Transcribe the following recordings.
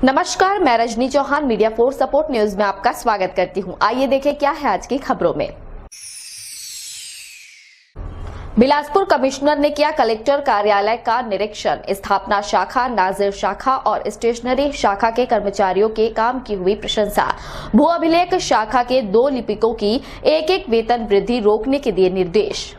नमस्कार, मैं Rajni Chauhan media force support news में आपका स्वागत करती हूं। आइए देखें क्या है आज की खबरों में। बिलासपुर कमिश्नर ने किया कलेक्टर कार्यालय का निरीक्षण। स्थापना शाखा, नाजिर शाखा और स्टेशनरी शाखा के कर्मचारियों के काम की हुई प्रशंसा। भू अभिलेख शाखा के 2 लिपिकों की एक वेतन वृद्धि रोकने के दिए निर्देश।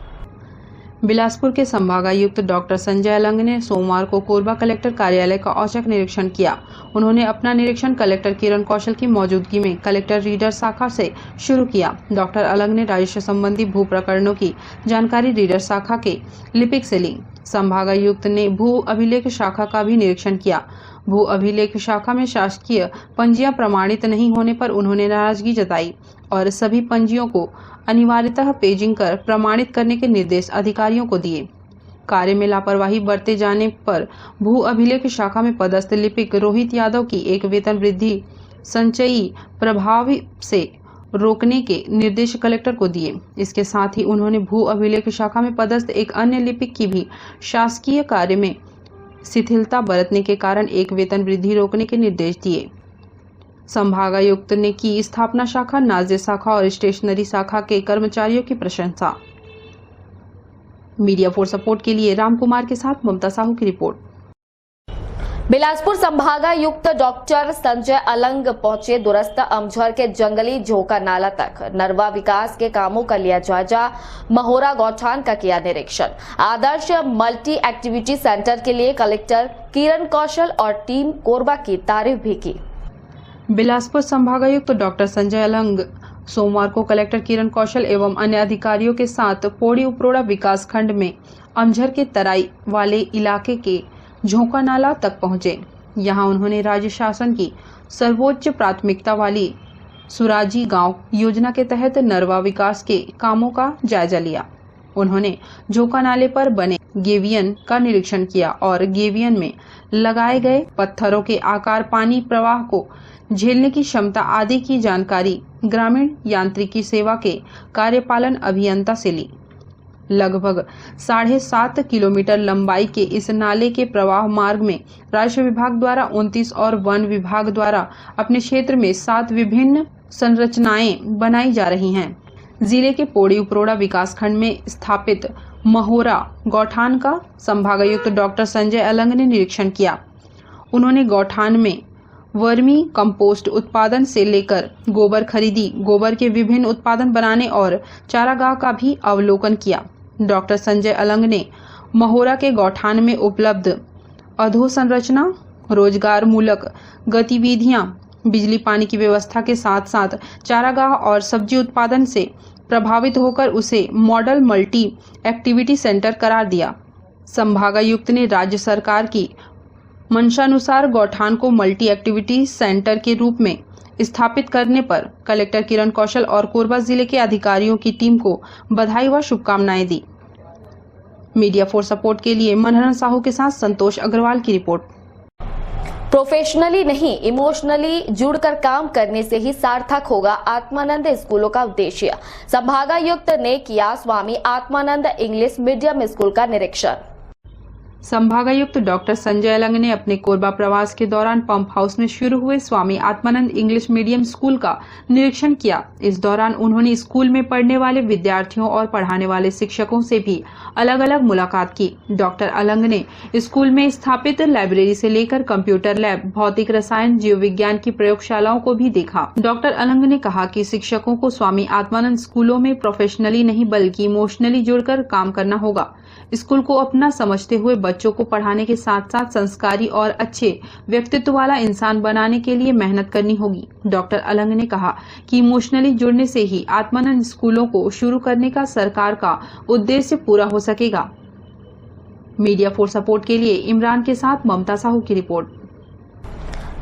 बिलासपुर के संभागायुक्त डॉक्टर संजय अलंग ने सोमवार को कोरबा कलेक्टर कार्यालय का औचक निरीक्षण किया। उन्होंने अपना निरीक्षण कलेक्टर किरण कौशल की मौजूदगी में कलेक्टर रीडर शाखा से शुरू किया। डॉक्टर अलंग ने राजस्व संबंधी भू प्रकरणों की जानकारी रीडर शाखा के लिपिक से ली। संभागायुक्त ने भू अभिलेख शाखा का भी निरीक्षण किया। भू अभिलेख शाखा में शासकीय पंजियां प्रमाणित नहीं होने पर उन्होंने नाराजगी जताई और सभी पंजियों को अनिवार्यतः पेजिंग कर प्रमाणित करने के निर्देश अधिकारियों को दिए। कार्य में लापरवाही बरते जाने पर भू अभिलेख शाखा में पदस्थ लिपिक रोहित यादव की एक वेतन वृद्धि संचयी प्रभाव से रोकने के निर्देश कलेक्टर को दिए। इसके साथ ही उन्होंने भू अभिलेख शाखा में पदस्थ एक अन्य लिपिक की भी शासकीय कार्य में शिथिलता बरतने के कारण एक वेतन वृद्धि रोकने के निर्देश दिए। संभागायुक्त ने की स्थापना शाखा, नाजिर शाखा और स्टेशनरी शाखा के कर्मचारियों की प्रशंसा। मीडिया फोर सपोर्ट के लिए राम कुमार के साथ ममता साहू की रिपोर्ट। बिलासपुर संभागायुक्त डॉक्टर संजय अलंग पहुंचे दुरस्त अमझर के जंगली झोका नाला तक। नरवा विकास के कामों का लिया जायजा। महोरा गौठान का किया निरीक्षण। आदर्श मल्टी एक्टिविटी सेंटर के लिए कलेक्टर किरण कौशल और टीम कोरबा की तारीफ भी की। बिलासपुर संभागायुक्त डॉक्टर संजय अलंग सोमवार को कलेक्टर किरण कौशल एवं अन्य अधिकारियों के साथ पौड़ी उपरोड़ा विकास खंड में अमझर के तराई वाले इलाके के झोंका नाला तक पहुंचे। यहां उन्होंने राज्य शासन की सर्वोच्च प्राथमिकता वाली सुराजी गांव योजना के तहत नरवा विकास के कामों का जायजा लिया। उन्होंने झोंका नाले पर बने गेवियन का निरीक्षण किया और गेवियन में लगाए गए पत्थरों के आकार, पानी प्रवाह को झेलने की क्षमता आदि की जानकारी ग्रामीण यांत्रिकी सेवा के कार्यपालन अभियंता से ली। लगभग 7.5 किलोमीटर लंबाई के इस नाले के प्रवाह मार्ग में राजस्व विभाग द्वारा 29 और वन विभाग द्वारा अपने क्षेत्र में 7 विभिन्न संरचनाएं बनाई जा रही हैं। जिले के पौड़ी उपरोड़ा विकास खंड में स्थापित महोरा गौठान का संभागायुक्त डॉक्टर संजय अलंग ने निरीक्षण किया। उन्होंने गौठान में वर्मी कंपोस्ट उत्पादन से लेकर गोबर खरीदी, गोबर के विभिन्न उत्पादन बनाने और चारागाह का भी अवलोकन किया। डॉक्टर संजय अलंग ने महोरा के गौठान में उपलब्ध अधोसंरचना, रोजगार मूलक गतिविधियां, बिजली पानी की व्यवस्था के साथ साथ चारागाह और सब्जी उत्पादन से प्रभावित होकर उसे मॉडल मल्टी एक्टिविटी सेंटर करार दिया। संभागायुक्त ने राज्य सरकार की मंशानुसार गौठान को मल्टी एक्टिविटी सेंटर के रूप में स्थापित करने पर कलेक्टर किरण कौशल और कोरबा जिले के अधिकारियों की टीम को बधाई व शुभकामनाएं दी। मीडिया फोर सपोर्ट के लिए मनहरन साहू के साथ संतोष अग्रवाल की रिपोर्ट। प्रोफेशनली नहीं, इमोशनली जुड़कर काम करने से ही सार्थक होगा आत्मानंद स्कूलों का उद्देश्य। संभागायुक्त ने किया Swami Atmanand English medium school का निरीक्षण। संभागायुक्त डॉक्टर संजय अलंग ने अपने कोरबा प्रवास के दौरान पंप हाउस में शुरू हुए Swami Atmanand English medium school का निरीक्षण किया। इस दौरान उन्होंने स्कूल में पढ़ने वाले विद्यार्थियों और पढ़ाने वाले शिक्षकों से भी अलग अलग मुलाकात की। डॉक्टर अलंग ने स्कूल में स्थापित लाइब्रेरी से लेकर कंप्यूटर लैब, भौतिक रसायन, जीव विज्ञान की प्रयोगशालाओं को भी देखा। डॉक्टर अलंग ने कहा कि शिक्षकों को स्वामी आत्मानंद स्कूलों में प्रोफेशनली नहीं बल्कि इमोशनली जुड़कर काम करना होगा। स्कूल को अपना समझते हुए बच्चों को पढ़ाने के साथ साथ संस्कारी और अच्छे व्यक्तित्व वाला इंसान बनाने के लिए मेहनत करनी होगी। डॉक्टर अलंग ने कहा कि इमोशनली जुड़ने से ही आत्मानंद स्कूलों को शुरू करने का सरकार का उद्देश्य पूरा हो सकेगा। मीडिया फोर सपोर्ट के लिए इमरान के साथ ममता साहू की रिपोर्ट।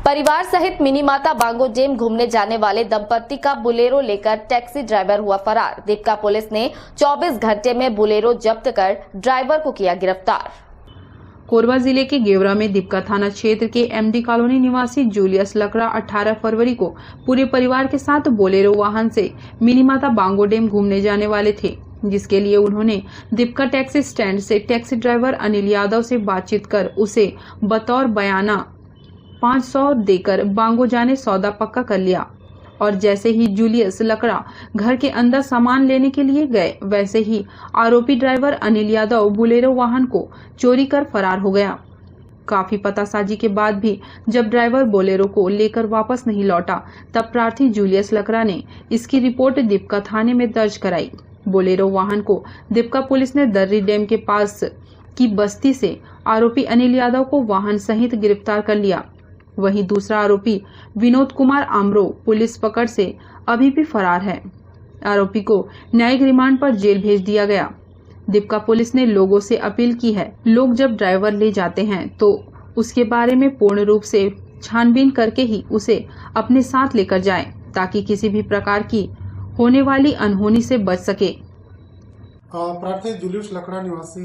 परिवार सहित मिनी माता बांगो डैम घूमने जाने वाले दंपत्ति का बुलेरो लेकर टैक्सी ड्राइवर हुआ फरार। दीपका पुलिस ने 24 घंटे में बुलेरो जब्त कर ड्राइवर को किया गिरफ्तार। कोरबा जिले के गेवरा में दीपका थाना क्षेत्र के एमडी कॉलोनी निवासी जूलियस लकड़ा 18 फरवरी को पूरे परिवार के साथ बोलेरो वाहन से मिनी माता बांगो डैम घूमने जाने वाले थे, जिसके लिए उन्होंने दीपका टैक्सी स्टैंड से टैक्सी ड्राइवर अनिल यादव से बातचीत कर उसे बतौर बयाना 500 देकर बांगो जाने सौदा पक्का कर लिया। और जैसे ही जूलियस लकड़ा घर के अंदर सामान लेने के लिए गए, वैसे ही आरोपी ड्राइवर अनिल यादव बुलेरो वाहन को चोरी कर फरार हो गया। काफी पतासाजी के बाद भी जब ड्राइवर बोलेरो को लेकर वापस नहीं लौटा, तब प्रार्थी जूलियस लकड़ा ने इसकी रिपोर्ट दीपका थाने में दर्ज कराई। बोलेरो वाहन को दीपका पुलिस ने दर्री डैम के पास की बस्ती से आरोपी अनिल यादव को वाहन सहित गिरफ्तार कर लिया। वहीं दूसरा आरोपी विनोद कुमार आमरो पुलिस पकड़ से अभी भी फरार है। आरोपी को न्यायिक रिमांड पर जेल भेज दिया गया। दीपका पुलिस ने लोगों से अपील की है, लोग जब ड्राइवर ले जाते हैं तो उसके बारे में पूर्ण रूप से छानबीन करके ही उसे अपने साथ लेकर जाएं, ताकि किसी भी प्रकार की होने वाली अनहोनी से बच सके। प्रार्थी जूलियस लकड़ा निवासी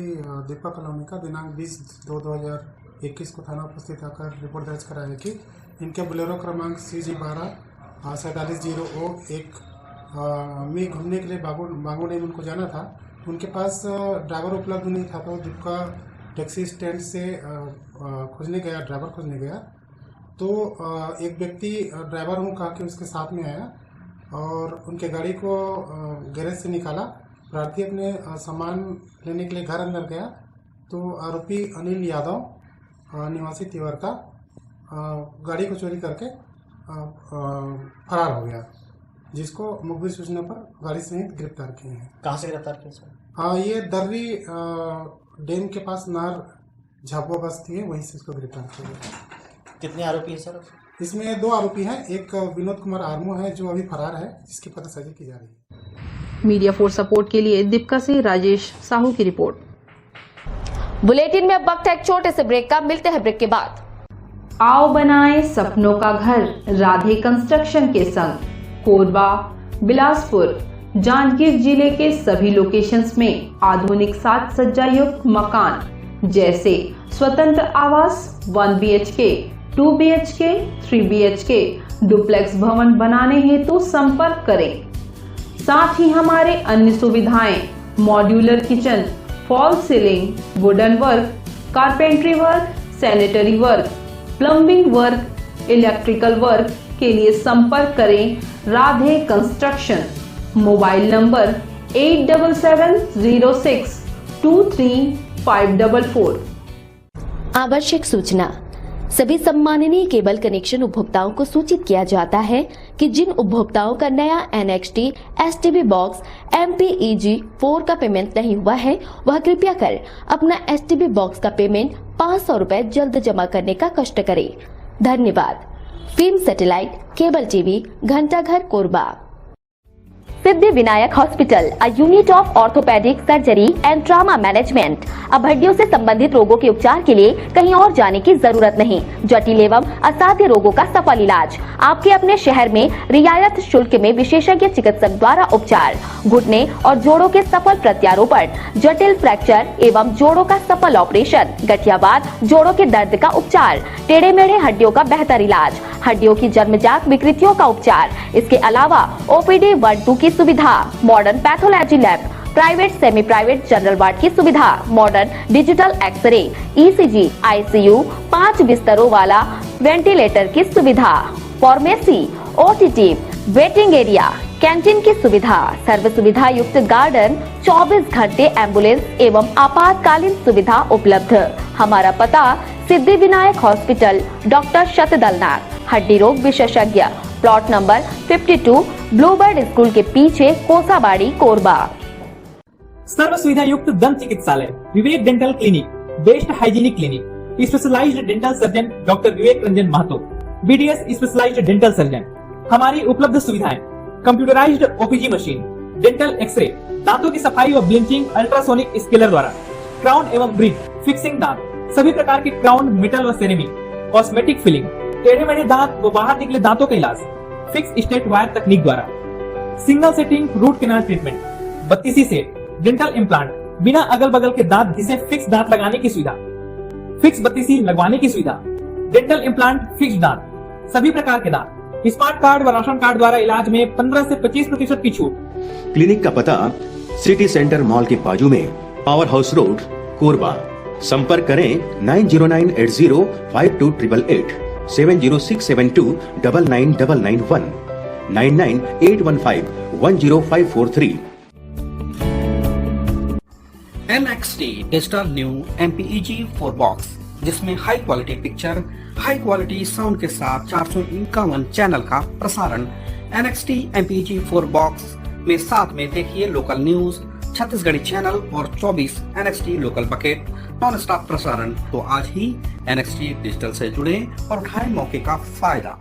दीपक कॉलोनी का दिनांक 20/2/2021 को थाना उपस्थित आकर रिपोर्ट दर्ज कराया कि इनके बोलेरो क्रमांक CG12-4701 में घूमने के लिए बांगो डैम उनको जाना था। उनके पास ड्राइवर उपलब्ध नहीं था, तो दीपका टैक्सी स्टैंड से ड्राइवर खोजने गया तो एक व्यक्ति ड्राइवर हूँ कहा कि उसके साथ में आया और उनके गाड़ी को गैरेज से निकाला। प्रार्थी अपने सामान लेने के लिए घर अंदर गया तो आरोपी अनिल यादव निवासी तिवारका गाड़ी को चोरी करके फरार हो गया, जिसको मुखबिर सूचना पर गाड़ी सहित गिरफ्तार किए हैं। कहाँ से गिरफ्तार किया सर? ये दर्री डैम के पास नहर झाबुआ बस्ती है, वहीं से इसको गिरफ्तार किया गया। कितने आरोपी हैं सर? इसमें 2 आरोपी हैं, एक विनोद कुमार आर्मो है जो अभी फरार है, जिसकी पतासाजी की जा रही है। मीडिया फोर्स सपोर्ट के लिए दीपका से राजेश साहू की रिपोर्ट। बुलेटिन में अब वक्त है एक छोटे से ब्रेक का, मिलते हैं ब्रेक के बाद। आओ बनाएं सपनों का घर राधे कंस्ट्रक्शन के संग। कोरबा, बिलासपुर, जांजगीर जिले के सभी लोकेशंस में आधुनिक साज सज्जा युक्त मकान जैसे स्वतंत्र आवास 1 BHK, 2 BHK, 3 BHK, डुप्लेक्स भवन बनाने हेतु संपर्क करें। साथ ही हमारे अन्य सुविधाएं modular kitchen, fall ceiling, wooden work, carpentry work, sanitary work, plumbing work, electrical work के लिए संपर्क करें राधे कंस्ट्रक्शन। Mobile number 8706235544। आवश्यक सूचना, सभी सम्माननीय केबल कनेक्शन उपभोक्ताओं को सूचित किया जाता है कि जिन उपभोक्ताओं का नया NXT STB बॉक्स MPEG 4 का पेमेंट नहीं हुआ है, वह कृपया कर अपना STB बॉक्स का पेमेंट 500 रुपए जल्द जमा करने का कष्ट करें। धन्यवाद। Film satellite cable TV, Ghantaghar, Korba. Siddhi Vinayak hospital, a unit of orthopaedic surgery and trauma management. अब हड्डियों से संबंधित रोगों के उपचार के लिए कहीं और जाने की जरूरत नहीं। जटिल एवं असाध्य रोगों का सफल इलाज आपके अपने शहर में रियायत शुल्क में विशेषज्ञ चिकित्सक द्वारा उपचार। घुटने और जोड़ों के सफल प्रत्यारोपण, जटिल फ्रैक्चर एवं जोड़ों का सफल ऑपरेशन, गठियावाद, जोड़ों के दर्द का उपचार, टेढ़े मेढ़े हड्डियों का बेहतर इलाज, हड्डियों की जन्मजात विकृतियों का उपचार। इसके अलावा OPD 1-2 की सुविधा, modern pathology lab, private semi private general ward की सुविधा, modern digital x-ray, ECG, ICU, 5 बिस्तरों वाला वेंटिलेटर की सुविधा, pharmacy, OTT, waiting area, canteen की सुविधा, सर्व सुविधा युक्त गार्डन, 24 घंटे एम्बुलेंस एवं आपातकालीन सुविधा उपलब्ध। हमारा पता सिद्धि विनायक हॉस्पिटल, डॉक्टर शतदलनाथ, हड्डी रोग विशेषज्ञ, प्लॉट नंबर 52, ब्लूबर्ड स्कूल के पीछे, कोसाबाड़ी, कोरबा। सर्व सुविधा युक्त दंत चिकित्सालय, Vivek dental clinic, best hygienic clinic, specialised dental surgeon doctor Vivek Ranjan Mahato, BDS specialised dental surgeon. हमारी उपलब्ध सुविधाएं computerised OPG machine, dental X ray, दांतों की सफाई व ब्लीचिंग अल्ट्रासोनिक स्केलर द्वारा, क्राउन एवं ब्रिज, फिक्सिंग दांत, सभी प्रकार के क्राउन, मेटल व सेरेमिक, कॉस्मेटिक फिलिंग, टेढ़े मेढ़े दांत व बाहर निकले दांतों का इलाज फिक्स स्टेट वायर तकनीक द्वारा, single setting root canal treatment, 32 set dental implant, बिना अगल बगल के दांत घिसे फिक्स दांत लगाने की सुविधा, फिक्स 32 लगवाने की सुविधा, डेंटल इम्प्लांट, फिक्स दांत, सभी प्रकार के दांत, स्मार्ट कार्ड व राशन कार्ड द्वारा इलाज में 15 से 25% की छूट। क्लिनिक का पता सिटी सेंटर मॉल के बाजू में, पावर हाउस रोड, कोरबा। संपर्क करें 9098052888। 7067299991 9981510543। NXT digital new MPEG 4 box, जिसमें high quality picture, high quality sound के साथ 451 चैनल का प्रसारण। NXT MPEG 4 बॉक्स में साथ में देखिए लोकल न्यूज, छत्तीसगढ़ी चैनल और 24 NXT local bucket non stop प्रसारण। तो आज ही NXT डिजिटल से जुड़े और उठाएं मौके का फायदा।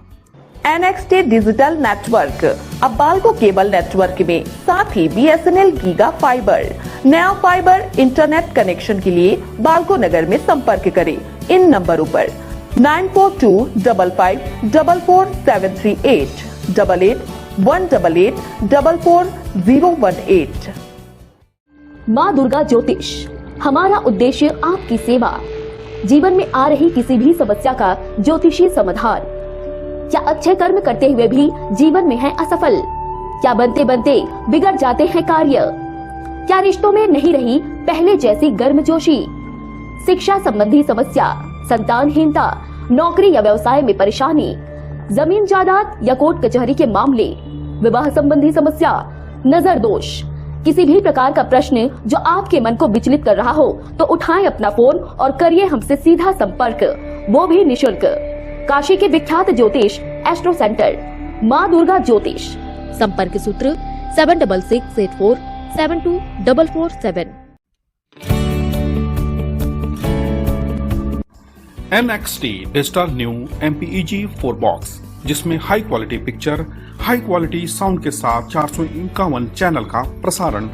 NXT डिजिटल नेटवर्क अब बाल्को केबल नेटवर्क में साथ ही BSNL गीगा फाइबर। नया फाइबर इंटरनेट कनेक्शन के लिए बाल्को नगर में संपर्क करें इन नंबरों पर 9425544738 8818844018। माँ दुर्गा ज्योतिष, हमारा उद्देश्य आपकी सेवा। जीवन में आ रही किसी भी समस्या का ज्योतिषी समाधान। क्या अच्छे कर्म करते हुए भी जीवन में है असफल? क्या बनते बनते बिगड़ जाते हैं कार्य? क्या रिश्तों में नहीं रही पहले जैसी गर्मजोशी? शिक्षा संबंधी समस्या, संतानहीनता, नौकरी या व्यवसाय में परेशानी, जमीन जायदाद या कोर्ट कचहरी के मामले, विवाह संबंधी समस्या, नजर दोष, किसी भी प्रकार का प्रश्न जो आपके मन को विचलित कर रहा हो तो उठाएं अपना फोन और करिए हमसे सीधा संपर्क, वो भी निशुल्क। काशी के विख्यात ज्योतिष एस्ट्रो सेंटर माँ दुर्गा ज्योतिष। संपर्क सूत्र 7668472447। NXT digital new MPEG 4 box, जिसमें high quality picture, high quality sound के साथ 451 चैनल का प्रसारण।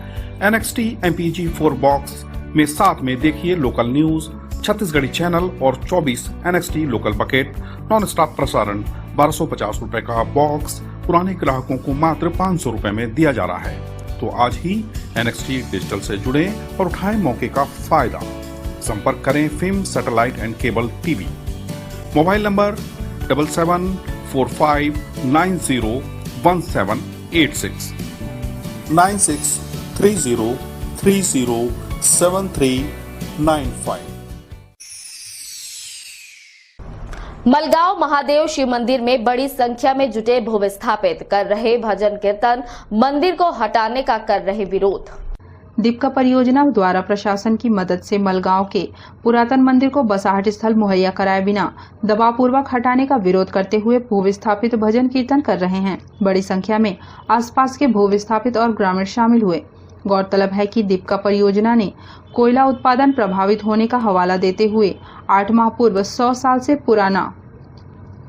NXT MPEG 4 बॉक्स में साथ में देखिए लोकल न्यूज, छत्तीसगढ़ी चैनल और 24 NXT local bucket non stop प्रसारण। 1250 रुपए का बॉक्स पुराने ग्राहकों को मात्र 500 रुपए में दिया जा रहा है। तो आज ही NXT डिजिटल से जुड़े और उठाएं मौके का फायदा। संपर्क करें film satellite and cable TV. Mobile number 7745901786 9630307395। Malgaon Mahadev Shiv मंदिर में बड़ी संख्या में जुटे भूविस्थापित कर रहे भजन कीर्तन मंदिर को हटाने का कर रहे विरोध। दीपका परियोजना द्वारा प्रशासन की मदद से मलगांव के पुरातन मंदिर को बसाहट स्थल मुहैया कराए बिना दबावपूर्वक हटाने का विरोध करते हुए भूविस्थापित भजन कीर्तन कर रहे हैं। बड़ी संख्या में आसपास के भूविस्थापित और ग्रामीण शामिल हुए। गौरतलब है कि दीपका परियोजना ने कोयला उत्पादन प्रभावित होने का हवाला देते हुए 8 माह पूर्व 100 साल से पुराना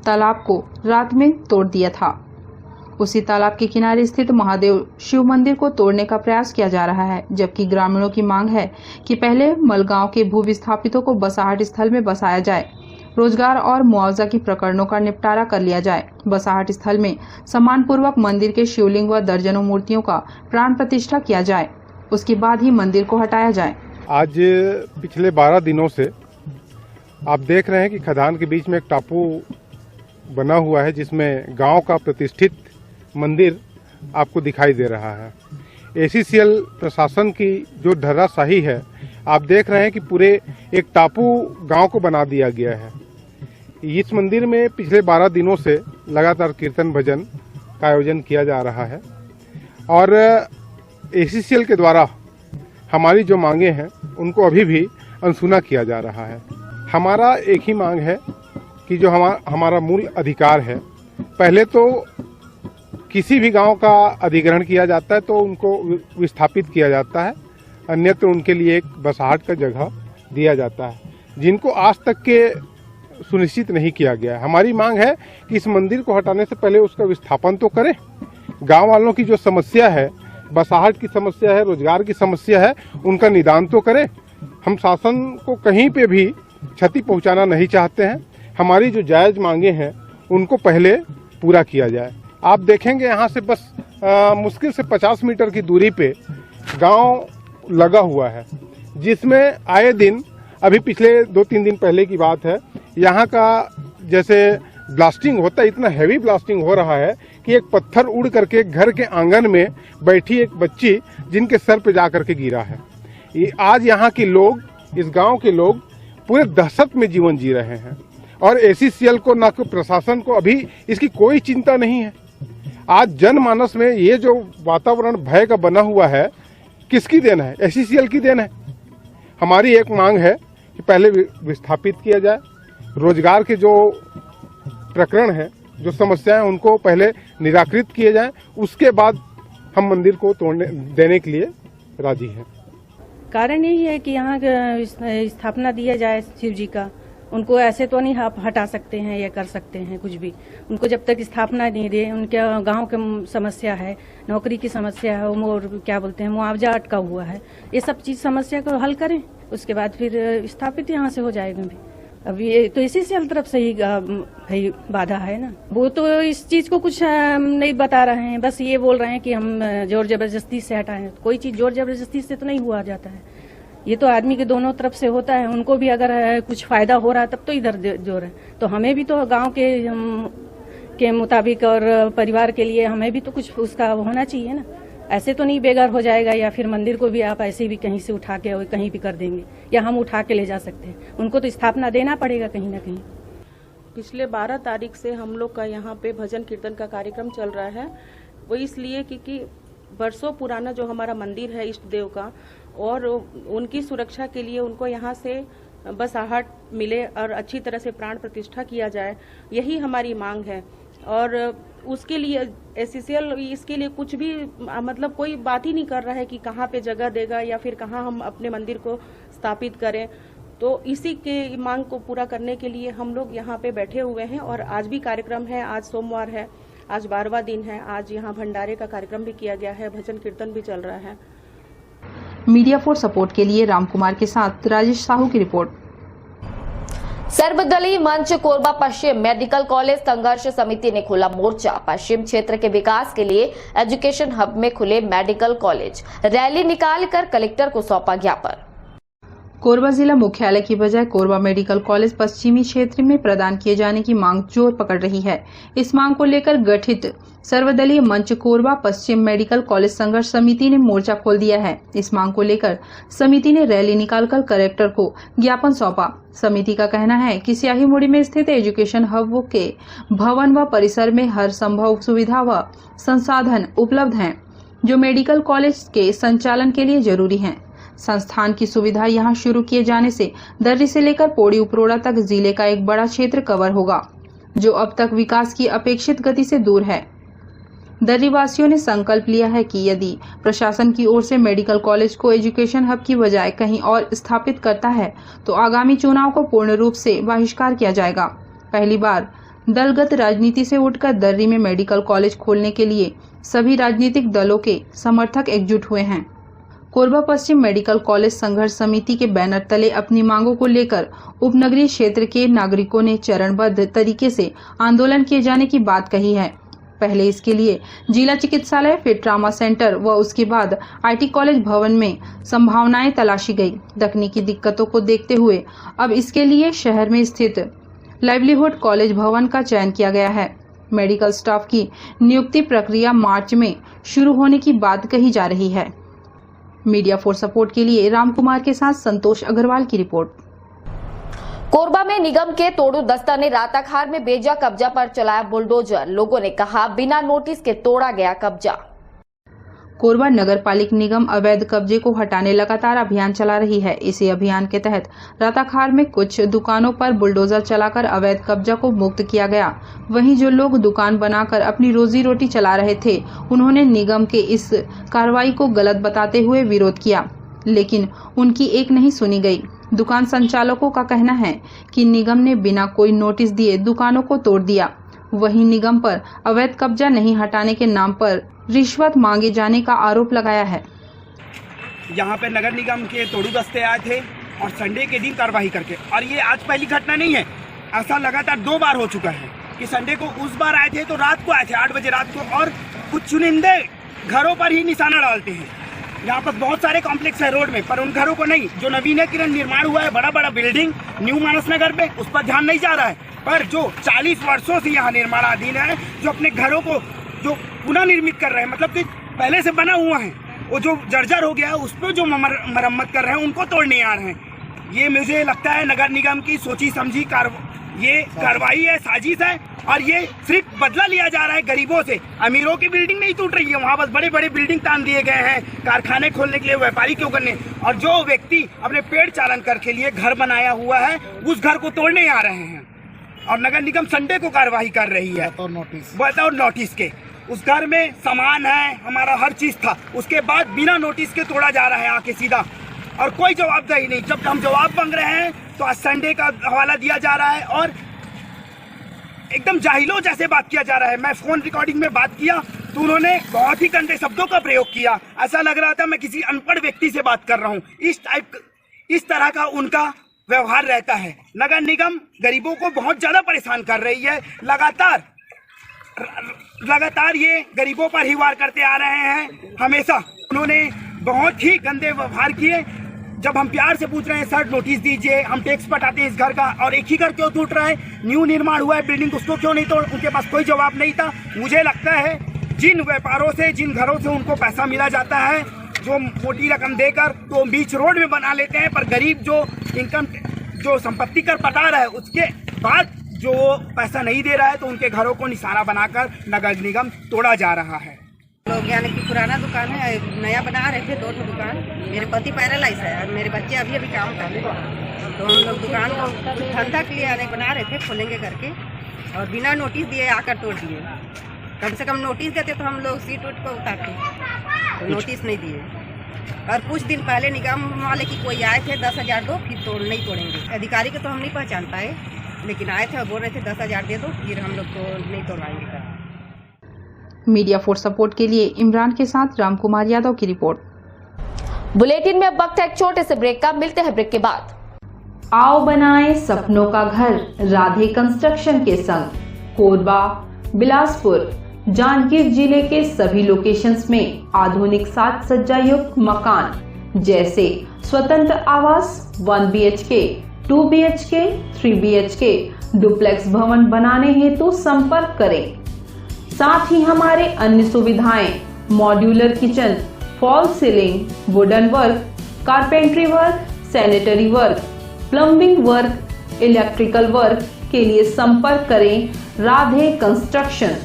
तालाब को रात में तोड़ दिया था। उसी तालाब के किनारे स्थित महादेव शिव मंदिर को तोड़ने का प्रयास किया जा रहा है, जबकि ग्रामीणों की मांग है कि पहले मलगांव के भूविस्थापितों को बसाहट स्थल में बसाया जाए, रोजगार और मुआवजा की प्रकरणों का निपटारा कर लिया जाए। बसाहट स्थल में सम्मानपूर्वक मंदिर के शिवलिंग व दर्जनों मूर्तियों का प्राण प्रतिष्ठा किया जाए, उसके बाद ही मंदिर को हटाया जाए। आज पिछले 12 दिनों से आप देख रहे हैं कि खदान के बीच में एक टापू बना हुआ है, जिसमें गांव का प्रतिष्ठित मंदिर आपको दिखाई दे रहा है। ACCL प्रशासन की जो धराशाही है, आप देख रहे हैं कि पूरे एक टापू गांव को बना दिया गया है। इस मंदिर में पिछले 12 दिनों से लगातार कीर्तन भजन का आयोजन किया जा रहा है और ACCL के द्वारा हमारी जो मांगे हैं उनको अभी भी अनसुना किया जा रहा है। हमारा एक ही मांग है कि जो हमारा मूल अधिकार है, पहले तो किसी भी गांव का अधिग्रहण किया जाता है तो उनको विस्थापित किया जाता है, अन्यत्र उनके लिए एक बसाहट का जगह दिया जाता है, जिनको आज तक के सुनिश्चित नहीं किया गया है। हमारी मांग है कि इस मंदिर को हटाने से पहले उसका विस्थापन तो करें। गांव वालों की जो समस्या है, बसाहट की समस्या है, रोजगार की समस्या है, उनका निदान तो करें। हम शासन को कहीं पे भी क्षति पहुंचाना नहीं चाहते हैं। हमारी जो जायज मांगे हैं उनको पहले पूरा किया जाए। आप देखेंगे यहाँ से बस मुश्किल से 50 मीटर की दूरी पे गांव लगा हुआ है, जिसमें आए दिन, अभी पिछले 2-3 दिन पहले की बात है, यहाँ का जैसे ब्लास्टिंग होता है, इतना हैवी ब्लास्टिंग हो रहा है कि एक पत्थर उड़ करके घर के आंगन में बैठी एक बच्ची जिनके सर पे जा करके गिरा है। आज यहाँ के लोग, इस गांव के लोग पूरे दहशत में जीवन जी रहे हैं और ACCL को ना कोई प्रशासन को अभी इसकी कोई चिंता नहीं है। आज जनमानस में ये जो वातावरण भय का बना हुआ है, किसकी देन है? ACCL की देन है। हमारी एक मांग है कि पहले विस्थापित किया जाए, रोजगार के जो प्रकरण है, जो समस्याएं, उनको पहले निराकृत किए जाएं, उसके बाद हम मंदिर को तोड़ने देने के लिए राजी हैं। कारण यही है कि यहाँ स्थापना दिया जाए शिव जी का। उनको ऐसे तो नहीं हटा सकते हैं या कर सकते हैं कुछ भी। उनको जब तक स्थापना नहीं दे, उनके गांव की समस्या है, नौकरी की समस्या है, और क्या बोलते हैं मुआवजा अटका हुआ है, ये सब चीज समस्या को हल करें, उसके बाद फिर स्थापित यहाँ से हो जाएगा भी। अभी ये तो ACCL तरफ से ही भाई बाधा है ना। वो तो इस चीज को कुछ नहीं बता रहे हैं, बस ये बोल रहे हैं कि हम जोर जबरदस्ती से हटाएं। कोई चीज जोर जबरदस्ती से तो नहीं हुआ जाता है, ये तो आदमी के दोनों तरफ से होता है। उनको भी अगर कुछ फायदा हो रहा है तब तो इधर जोर है, तो हमें भी तो गांव के मुताबिक और परिवार के लिए हमें भी तो कुछ उसका होना चाहिए ना। ऐसे तो नहीं बेघर हो जाएगा, या फिर मंदिर को भी आप ऐसे भी कहीं से उठा के कहीं भी कर देंगे, या हम उठा के ले जा सकते हैं। उनको तो स्थापना देना पड़ेगा कहीं ना कहीं। पिछले 12 तारीख से हम लोग का यहाँ पे भजन कीर्तन का कार्यक्रम चल रहा है। वो इसलिए क्योंकि बरसों पुराना जो हमारा मंदिर है इष्ट देव का, और उनकी सुरक्षा के लिए उनको यहाँ से बस आहट मिले और अच्छी तरह से प्राण प्रतिष्ठा किया जाए, यही हमारी मांग है। और उसके लिए ACCL इसके लिए कुछ भी मतलब कोई बात ही नहीं कर रहा है कि कहाँ पे जगह देगा या फिर कहाँ हम अपने मंदिर को स्थापित करें। तो इसी के मांग को पूरा करने के लिए हम लोग यहाँ पे बैठे हुए हैं, और आज भी कार्यक्रम है। आज सोमवार है, आज 12वां दिन है। आज यहाँ भंडारे का कार्यक्रम भी किया गया है, भजन कीर्तन भी चल रहा है। मीडिया फॉर सपोर्ट के लिए रामकुमार के साथ राजेश साहू की रिपोर्ट। सर्वदलीय मंच कोरबा पश्चिम मेडिकल कॉलेज संघर्ष समिति ने खोला मोर्चा। पश्चिम क्षेत्र के विकास के लिए एजुकेशन हब में खुले मेडिकल कॉलेज, रैली निकालकर कलेक्टर को सौंपा ज्ञापन। कोरबा जिला मुख्यालय की बजाय कोरबा मेडिकल कॉलेज पश्चिमी क्षेत्र में प्रदान किए जाने की मांग जोर पकड़ रही है। इस मांग को लेकर गठित सर्वदलीय मंच कोरबा पश्चिम मेडिकल कॉलेज संघर्ष समिति ने मोर्चा खोल दिया है। इस मांग को लेकर समिति ने रैली निकालकर कलेक्टर को ज्ञापन सौंपा। समिति का कहना है कि स्याहीमुड़ी में स्थित एजुकेशन हब के भवन व परिसर में हर संभव सुविधा व संसाधन उपलब्ध हैं, जो मेडिकल कॉलेज के संचालन के लिए जरूरी हैं। संस्थान की सुविधा यहां शुरू किए जाने से दर्री से लेकर पौड़ी उपरोड़ा तक जिले का एक बड़ा क्षेत्र कवर होगा, जो अब तक विकास की अपेक्षित गति से दूर है। दर्री वासियों ने संकल्प लिया है कि यदि प्रशासन की ओर से मेडिकल कॉलेज को एजुकेशन हब की बजाय कहीं और स्थापित करता है तो आगामी चुनाव को पूर्ण रूप से बहिष्कार किया जाएगा। पहली बार दलगत राजनीति से उठकर दर्री में मेडिकल कॉलेज खोलने के लिए सभी राजनीतिक दलों के समर्थक एकजुट हुए हैं। कोरबा पश्चिम मेडिकल कॉलेज संघर्ष समिति के बैनर तले अपनी मांगों को लेकर उपनगरीय क्षेत्र के नागरिकों ने चरणबद्ध तरीके से आंदोलन किए जाने की बात कही है। पहले इसके लिए जिला चिकित्सालय, फिर ट्रामा सेंटर व उसके बाद IT कॉलेज भवन में संभावनाएं तलाशी गई। तकनीकी दिक्कतों को देखते हुए अब इसके लिए शहर में स्थित लाइवलीहुड कॉलेज भवन का चयन किया गया है। मेडिकल स्टाफ की नियुक्ति प्रक्रिया मार्च में शुरू होने की बात कही जा रही है। मीडिया फॉर सपोर्ट के लिए रामकुमार के साथ संतोष अग्रवाल की रिपोर्ट। कोरबा में निगम के तोड़ू दस्ता ने राताखार में बेजा कब्जा पर चलाया बुलडोजर। लोगों ने कहा बिना नोटिस के तोड़ा गया कब्जा। कोरबा नगर पालिक निगम अवैध कब्जे को हटाने लगातार अभियान चला रही है। इसी अभियान के तहत राताखार में कुछ दुकानों पर बुलडोजर चलाकर अवैध कब्जा को मुक्त किया गया। वहीं जो लोग दुकान बनाकर अपनी रोजी रोटी चला रहे थे, उन्होंने निगम के इस कार्रवाई को गलत बताते हुए विरोध किया, लेकिन उनकी एक नहीं सुनी गई। दुकान संचालकों का कहना है कि निगम ने बिना कोई नोटिस दिए दुकानों को तोड़ दिया। वहीं निगम पर अवैध कब्जा नहीं हटाने के नाम पर रिश्वत मांगे जाने का आरोप लगाया है। यहाँ पे नगर निगम के तोड़ू दस्ते आए थे और संडे के दिन कार्रवाई करके, और ये आज पहली घटना नहीं है, ऐसा लगातार 2 बार हो चुका है कि संडे को उस बार आए थे तो रात को आए थे 8 बजे रात को, और कुछ चुनिंदे घरों पर ही निशाना डालते हैं। यहाँ पर बहुत सारे कॉम्प्लेक्स है रोड में, पर उन घरों को नहीं। जो नवीनीकरण निर्माण हुआ है बड़ा बड़ा बिल्डिंग न्यू मानस नगर पे, उस पर ध्यान नहीं जा रहा है। पर जो 40 वर्षों से यहाँ निर्माणाधीन है, जो अपने घरों को जो पुनः निर्मित कर रहे हैं, मतलब कि पहले से बना हुआ है, वो जो जर्जर हो गया है उस पर जो मरम्मत कर रहे हैं उनको तोड़ने आ रहे हैं। ये मुझे लगता है नगर निगम की सोची समझी ये कार्रवाई है, साजिश है, और ये सिर्फ बदला लिया जा रहा है गरीबों से। अमीरों की बिल्डिंग नहीं टूट रही है, वहाँ बस बड़े बड़े बिल्डिंग तान दिए गए हैं कारखाने खोलने के लिए, व्यापारी क्यों करने। और जो व्यक्ति अपने पेट चालन कर के लिए घर बनाया हुआ है उस घर को तोड़ने आ रहे हैं, और नगर निगम संडे को कार्रवाई कर रही है बतौर नोटिस के। उस घर में सामान है, हमारा हर चीज था, उसके बाद बिना नोटिस के तोड़ा जा रहा है आके सीधा, और कोई जवाबदेही नहीं। जब हम जवाब मांग रहे हैं तो आज संडे का हवाला दिया जा रहा है और एकदम जाहिलों जैसे बात किया जा रहा है। मैं फोन रिकॉर्डिंग में बात किया तो उन्होंने बहुत ही गंदे शब्दों का प्रयोग किया, ऐसा लग रहा था मैं किसी अनपढ़ व्यक्ति से बात कर रहा हूँ। इस तरह का उनका व्यवहार रहता है। नगर निगम गरीबों को बहुत ज्यादा परेशान कर रही है, लगातार ये गरीबों पर ही वार करते आ रहे हैं। हमेशा उन्होंने बहुत ही गंदे व्यवहार किए। जब हम प्यार से पूछ रहे हैं सर नोटिस दीजिए, हम टैक्स पटाते हैं इस घर का, और एक ही घर क्यों टूट रहा है, न्यू निर्माण हुआ है बिल्डिंग, उसको क्यों नहीं तोड़, उनके पास कोई जवाब नहीं था। मुझे लगता है जिन व्यापारों से, जिन घरों से उनको पैसा मिला जाता है जो मोटी रकम देकर, तो बीच रोड में बना लेते हैं, पर गरीब जो इनकम जो संपत्ति कर पटा रहा है उसके बाद जो पैसा नहीं दे रहा है, तो उनके घरों को निशाना बनाकर नगर निगम तोड़ा जा रहा है। लोग यानी कि पुराना दुकान है, नया बना रहे थे 2 दुकान। मेरे पति पैरालाइज है और मेरे बच्चे अभी अभी काम कर रहे हैं, तो हम लोग दुकान को धंधा के लिए यानी बना रहे थे, खोलेंगे करके, और बिना नोटिस दिए आकर तोड़ दिए। कम से कम नोटिस देते तो हम लोग सीट उट को उतारते, तो नोटिस नहीं दिए। और कुछ दिन पहले निगम वाले की कोई आए थे 10,000 दो, फिर नहीं तोड़ेंगे। अधिकारी को तो हम नहीं पहचान पाए, लेकिन आए थे और बोल रहे थे 10,000 दे दो, फिर हम लोग को नहीं तोड़वाएंगे। मीडिया फॉर सपोर्ट के लिए इमरान के साथ रामकुमार यादव की रिपोर्ट। बुलेटिन में अब वक्त है एक छोटे से ब्रेक का, मिलते हैं ब्रेक के बाद। आओ बनाएं सपनों का घर राधे कंस्ट्रक्शन के संग। कोरबा, बिलासपुर, जांजगीर जिले के सभी लोकेशंस में आधुनिक साज सज्जा युक्त मकान जैसे स्वतंत्र आवास 1 BHK, 2 BHK, 3 BHK, डुप्लेक्स भवन बनाने हेतु संपर्क करें। साथ ही हमारे अन्य सुविधाएं modular kitchen, fall ceiling, wooden work, carpentry work, sanitary work, plumbing work, electrical work के लिए संपर्क करें Radhe construction.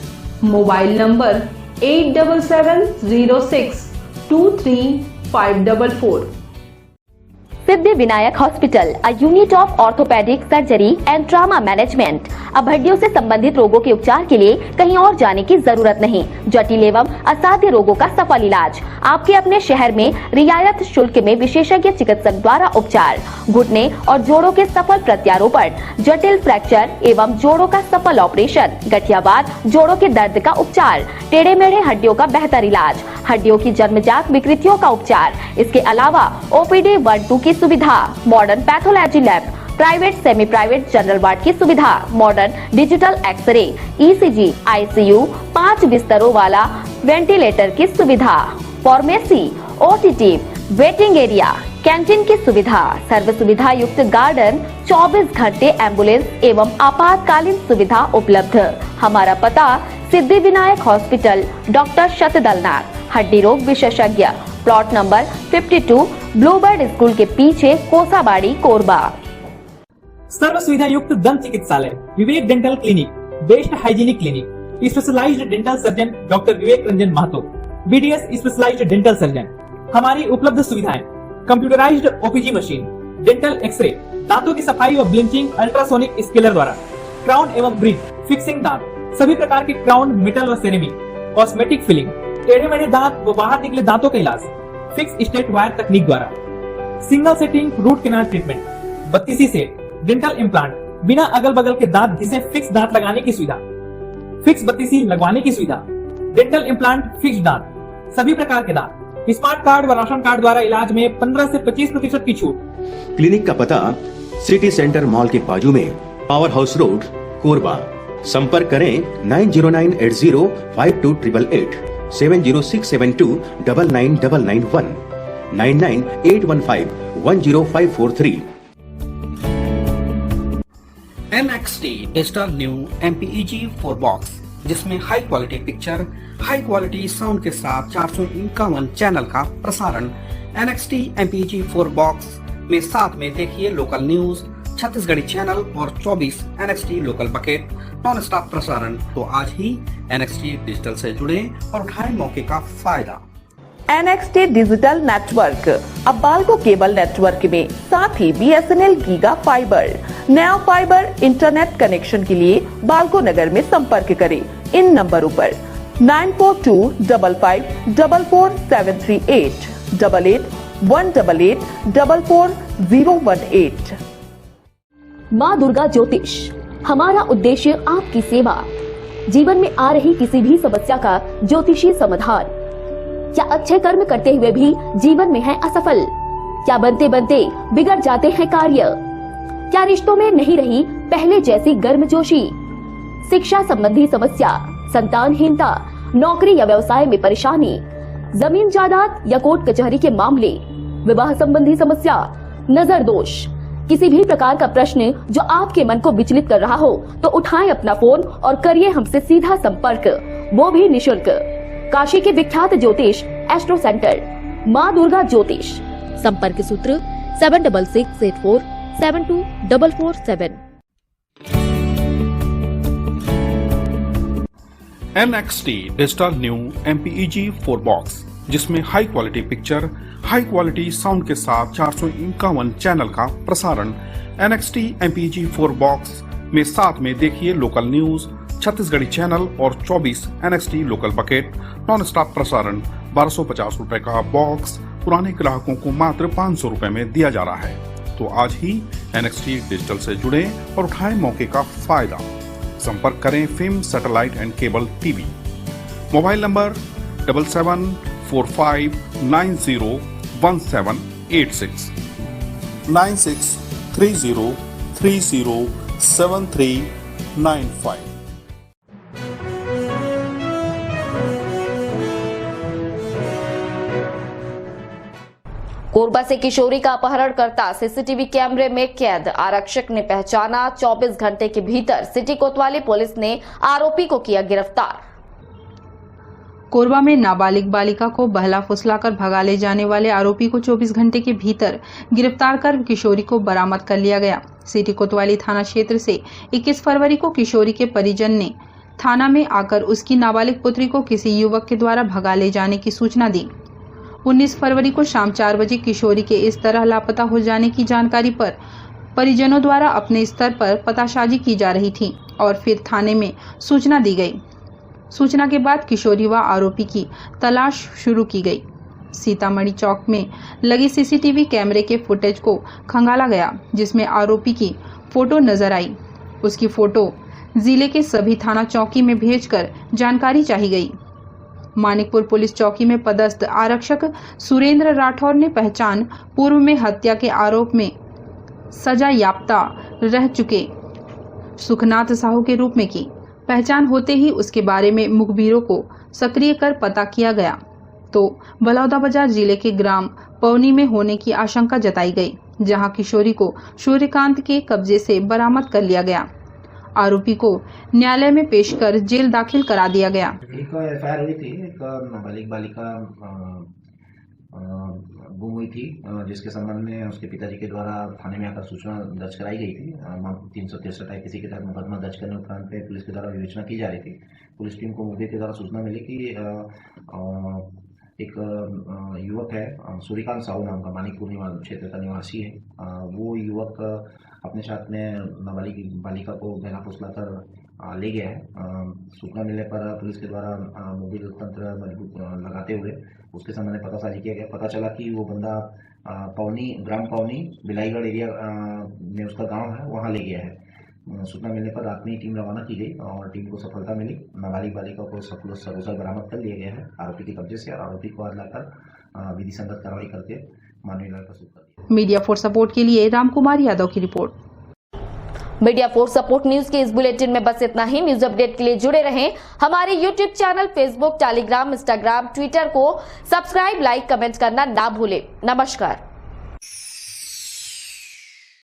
Mobile number 8706235544। Siddhi Vinayak hospital, a unit of orthopedic surgery and trauma management। अब हड्डियों से संबंधित रोगों के उपचार के लिए कहीं और जाने की जरूरत नहीं। जटिल एवं असाध्य रोगों का सफल इलाज आपके अपने शहर में रियायत शुल्क में विशेषज्ञ चिकित्सक द्वारा उपचार। घुटने और जोड़ों के सफल प्रत्यारोपण, जटिल फ्रैक्चर एवं जोड़ों का सफल ऑपरेशन, गठियावाद, जोड़ों के दर्द का उपचार, टेढ़े मेढ़े हड्डियों का बेहतर इलाज, हड्डियों की जन्मजात विकृतियों का उपचार। इसके अलावा OPD 1-2 की सुविधा, modern pathology lab, private semi private general ward की सुविधा, modern digital x-ray, ECG, ICU, 5 बिस्तरों वाला वेंटिलेटर की सुविधा, pharmacy, OTT, waiting area, canteen की सुविधा, सर्व सुविधा युक्त गार्डन, 24 घंटे एम्बुलेंस एवं आपातकालीन सुविधा उपलब्ध। हमारा पता सिद्धि विनायक हॉस्पिटल, डॉक्टर शतदलनाथ, हड्डी रोग विशेषज्ञ, प्लॉट नंबर 52, ब्लूबर्ड स्कूल के पीछे, कोसाबाड़ी, कोरबा। सर्व सुविधा युक्त दंत चिकित्सालय Vivek dental clinic, best hygienic clinic, specialised dental surgeon doctor Vivek Ranjan Mahato, BDS specialised dental surgeon. हमारी उपलब्ध सुविधाएं computerised OPG machine, dental X ray, दांतों की सफाई और ब्लीचिंग अल्ट्रासोनिक स्केलर द्वारा, क्राउन एवं ब्रिज, फिक्सिंग दांत, सभी प्रकार के क्राउन, मेटल और सेरेमिक, कॉस्मेटिक फिलिंग, टेढ़े मेढ़े दांत व बाहर निकले दांतों का इलाज फिक्स स्टेट वायर तकनीक द्वारा, single setting root canal treatment, 32 set, dental implant, बिना अगल बगल के दांत जिसे फिक्स दांत लगाने की सुविधा, फिक्स 32 लगवाने की सुविधा, डेंटल इम्प्लांट, फिक्स दांत, सभी प्रकार के दांत, स्मार्ट कार्ड व राशन कार्ड द्वारा इलाज में 15 से 25% की छूट। क्लिनिक का पता सिटी सेंटर मॉल के बाजू में, पावर हाउस रोड, कोरबा। संपर्क करें 9098052888, 7067299991, 9981510543। NXT digital new MPEG 4 box, जिसमें high quality picture, high quality sound के साथ 451 चैनल का प्रसारण। NXT MPEG 4 बॉक्स में साथ में देखिए लोकल न्यूज, छत्तीसगढ़ी चैनल और 24 NXT local bucket non stop प्रसारण। तो आज ही NXT डिजिटल से जुड़े और उठाएं मौके का फायदा। NXT डिजिटल नेटवर्क अब बाल्को केबल नेटवर्क में साथ ही BSNL गीगा फाइबर नया फाइबर इंटरनेट कनेक्शन के लिए बाल्को नगर में संपर्क करें इन नंबरों पर 9425544738 8818844018। माँ दुर्गा ज्योतिष, हमारा उद्देश्य आपकी सेवा। जीवन में आ रही किसी भी समस्या का ज्योतिषी समाधान। क्या अच्छे कर्म करते हुए भी जीवन में है असफल? क्या बनते बनते बिगड़ जाते हैं कार्य? क्या रिश्तों में नहीं रही पहले जैसी गर्मजोशी? शिक्षा संबंधी समस्या, संतानहीनता, नौकरी या व्यवसाय में परेशानी, जमीन जायदाद या कोर्ट कचहरी के मामले, विवाह संबंधी समस्या, नजर दोष, किसी भी प्रकार का प्रश्न जो आपके मन को विचलित कर रहा हो तो उठाएं अपना फोन और करिए हमसे सीधा संपर्क, वो भी निशुल्क। काशी के विख्यात ज्योतिष एस्ट्रो सेंटर माँ दुर्गा ज्योतिष। संपर्क सूत्र 7668472447। NXT digital new MPEG 4 box, जिसमें high quality picture, high quality sound के साथ 451 चैनल का प्रसारण। NXT MPEG 4 बॉक्स में साथ में देखिए लोकल न्यूज, छत्तीसगढ़ी चैनल और 24 NXT local bucket non stop प्रसारण। 1250 रुपए का बॉक्स पुराने ग्राहकों को मात्र 500 रुपए में दिया जा रहा है। तो आज ही NXT डिजिटल से जुड़े और उठाएं मौके का फायदा। संपर्क करें film satellite and cable TV. Mobile number 7745901786 9630307395। Korba से किशोरी का अपहरणकर्ता सीसीटीवी कैमरे में कैद। आरक्षक ने पहचाना। 24 घंटे के भीतर सिटी कोतवाली पुलिस ने आरोपी को किया गिरफ्तार। कोरबा में नाबालिग बालिका को बहला फुसलाकर भगा ले जाने वाले आरोपी को 24 घंटे के भीतर गिरफ्तार कर किशोरी को बरामद कर लिया गया। सिटी कोतवाली थाना क्षेत्र से 21 फरवरी को किशोरी के परिजन ने थाना में आकर उसकी नाबालिग पुत्री को किसी युवक के द्वारा भगा ले जाने की सूचना दी। 19 फरवरी को शाम 4 बजे किशोरी के इस तरह लापता हो जाने की जानकारी पर परिजनों द्वारा अपने स्तर पर पताशाजी की जा रही थी और फिर थाने में सूचना दी गई। सूचना के बाद किशोरी व आरोपी की तलाश शुरू की गई। सीतामढ़ी चौक में लगी सीसीटीवी कैमरे के फुटेज को खंगाला गया, जिसमें आरोपी की फोटो नजर आई। उसकी फोटो जिले के सभी थाना चौकी में भेजकर जानकारी चाही गई। मानिकपुर पुलिस चौकी में पदस्थ आरक्षक सुरेंद्र राठौर ने पहचान पूर्व में हत्या के आरोप में सजा याफ्ता रह चुके सुखनाथ साहू के रूप में की। पहचान होते ही उसके बारे में मुखबिरों को सक्रिय कर पता किया गया तो बलौदाबाजार जिले के ग्राम पवनी में होने की आशंका जताई गई, जहां किशोरी को सूर्यकांत के कब्जे से बरामद कर लिया गया। आरोपी को न्यायालय में पेश कर जेल दाखिल करा दिया गया। एक FIR हुई थी, एक नाबालिग बालिका गुम हुई थी, जिसके संबंध में उसके पिताजी के द्वारा थाने में आकर सूचना दर्ज कराई गई थी। 363 IPC के तहत मुकदमा दर्ज करने उपरांत पे पुलिस के द्वारा विवेचना की जा रही थी। पुलिस टीम को मुखबिर के द्वारा सूचना मिली कि एक युवक है सूर्यकांत साहू नाम का, मानिकपुर क्षेत्र का निवासी है। वो युवक अपने साथ में नाबालिग बालिका को बहला फुसला कर ले गया है। सूचना मिलने पर पुलिस के द्वारा मोबाइल तंत्र मजबूत लगाते हुए उसके संबंध में पतासाजी किया गया। पता चला कि वो बंदा ग्राम पवनी बिलाईगढ़ एरिया में उसका गांव है, वहां ले गया है। सूचना मिलने पर रात में टीम रवाना की गई और टीम को सफलता मिली। नाबालिग बालिका को सकुशल बरामद कर लिया गया है आरोपी के कब्जे से। आरोपी को आज लाकर विधि संगत कार्रवाई करके मानवीय न्याय प्रस्तुत कर दिया। मीडिया फॉर सपोर्ट के लिए रामकुमार यादव की report. Media for support news के इस बुलेटिन में बस इतना ही। न्यूज अपडेट के लिए जुड़े रहें हमारे YouTube channel, Facebook, Telegram, Instagram, Twitter को सब्सक्राइब, लाइक, कमेंट करना ना भूलें। नमस्कार।